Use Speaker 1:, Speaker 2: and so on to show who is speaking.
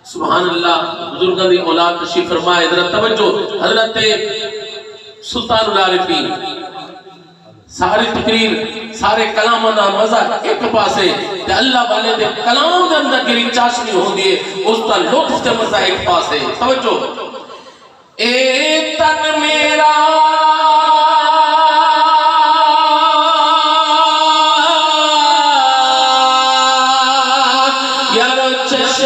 Speaker 1: सुभान अल्लाह। बुजुर्गों की औलाद तशरीफ फरमाए, जरा तवज्जो। हजरत सुल्तानुल आरिफीन सारी तकरीर सारे कलाम दा मजा एक पासे ते अल्लाह वाले दे कलाम दे अंदर जेड़ी चाशनी होंदी है उसका लुत्फ ते मजा एक पासे। तवज्जो। ए तन मेरा यार चश